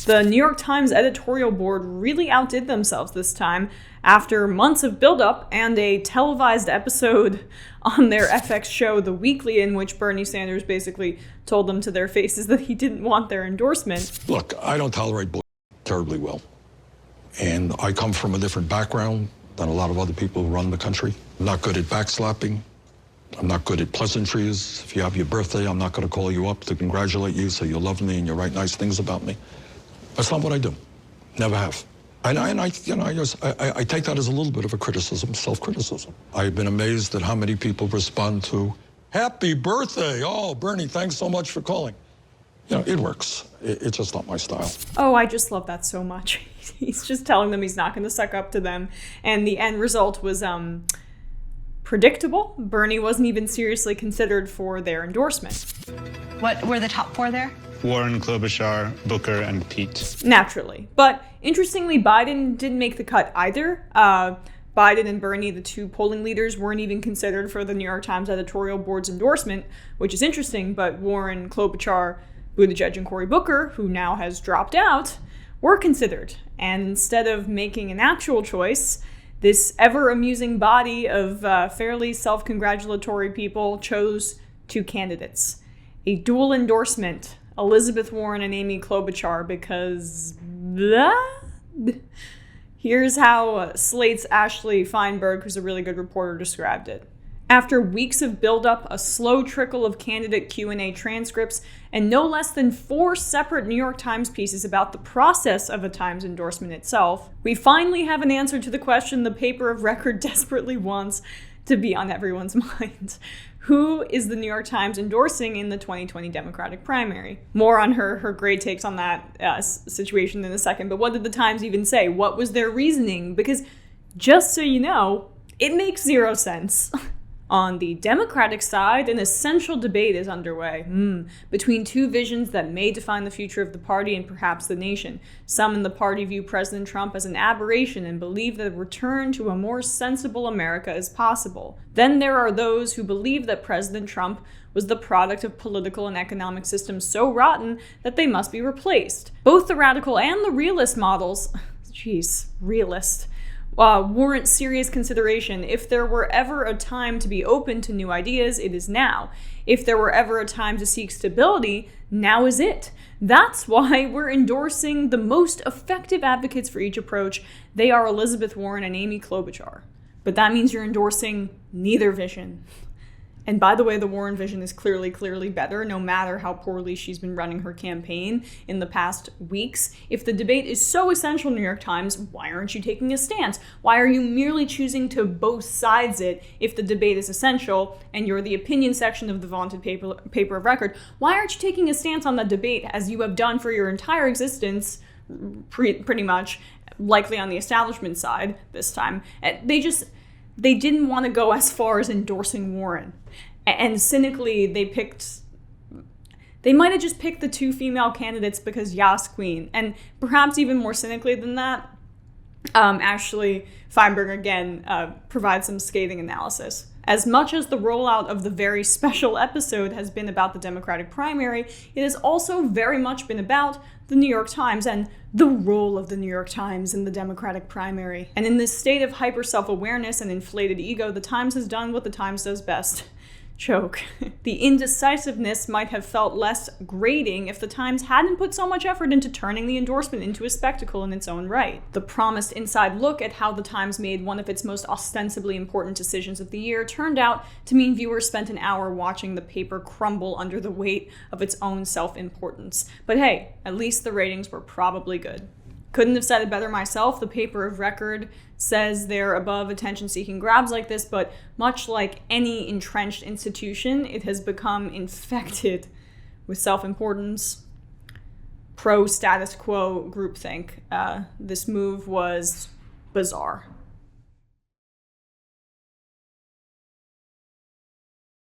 The New York Times editorial board really outdid themselves this time after months of buildup and a televised episode on their FX show, The Weekly, in which Bernie Sanders basically told them to their faces that he didn't want their endorsement. Look, I don't tolerate bullshit terribly well. And I come from a different background than a lot of other people who run the country. I'm not good at backslapping. I'm not good at pleasantries. If you have your birthday, I'm not going to call you up to congratulate you so you love me and you write nice things about me. That's not what I do. Never have. And I take that as a little bit of a criticism, self-criticism. I've been amazed at how many people respond to, "Happy birthday. Oh, Bernie, thanks so much for calling." It works. It's just not my style. Oh, I just love that so much. He's just telling them he's not going to suck up to them. And the end result was predictable. Bernie wasn't even seriously considered for their endorsement. What were the top four there? Warren, Klobuchar, Booker, and Pete. Naturally. But interestingly, Biden didn't make the cut either. Biden and Bernie, the two polling leaders, weren't even considered for the New York Times editorial board's endorsement, which is interesting, but Warren, Klobuchar, Buttigieg, and Cory Booker, who now has dropped out, were considered. And instead of making an actual choice, this ever-amusing body of fairly self-congratulatory people chose two candidates. A dual endorsement, Elizabeth Warren and Amy Klobuchar, because here's how Slate's Ashley Feinberg, who's a really good reporter, described it. After weeks of buildup, a slow trickle of candidate Q&A transcripts, and no less than 4 separate New York Times pieces about the process of a Times endorsement itself, we finally have an answer to the question the paper of record desperately wants to be on everyone's mind. Who is the New York Times endorsing in the 2020 Democratic primary? More on her great takes on that situation in a second, but what did the Times even say? What was their reasoning? Because just so you know, it makes zero sense. On the Democratic side, an essential debate is underway between two visions that may define the future of the party and perhaps the nation. Some in the party view President Trump as an aberration and believe that a return to a more sensible America is possible. Then there are those who believe that President Trump was the product of political and economic systems so rotten that they must be replaced. Both the radical and the realist models, realist, warrant serious consideration. If there were ever a time to be open to new ideas, it is now. If there were ever a time to seek stability, now is it. That's why we're endorsing the most effective advocates for each approach. They are Elizabeth Warren and Amy Klobuchar. But that means you're endorsing neither vision. And by the way, the Warren vision is clearly better, no matter how poorly she's been running her campaign in the past weeks. If the debate is so essential, New York Times, why aren't you taking a stance? Why are you merely choosing to both sides it if the debate is essential and you're the opinion section of the vaunted paper of record? Why aren't you taking a stance on the debate as you have done for your entire existence, pretty much, likely on the establishment side this time? They didn't want to go as far as endorsing Warren. And cynically, they might have just picked the two female candidates because Yas Queen. And perhaps even more cynically than that, Ashley Feinberg again provides some scathing analysis. As much as the rollout of the very special episode has been about the Democratic primary, it has also very much been about the New York Times and the role of the New York Times in the Democratic primary. And in this state of hyper self-awareness and inflated ego, the Times has done what the Times does best. Choke. The indecisiveness might have felt less grating if the Times hadn't put so much effort into turning the endorsement into a spectacle in its own right. The promised inside look at how the Times made one of its most ostensibly important decisions of the year turned out to mean viewers spent an hour watching the paper crumble under the weight of its own self-importance. But hey, at least the ratings were probably good. Couldn't have said it better myself. The paper of record says they're above attention-seeking grabs like this, but much like any entrenched institution, it has become infected with self-importance, pro-status quo groupthink. This move was bizarre.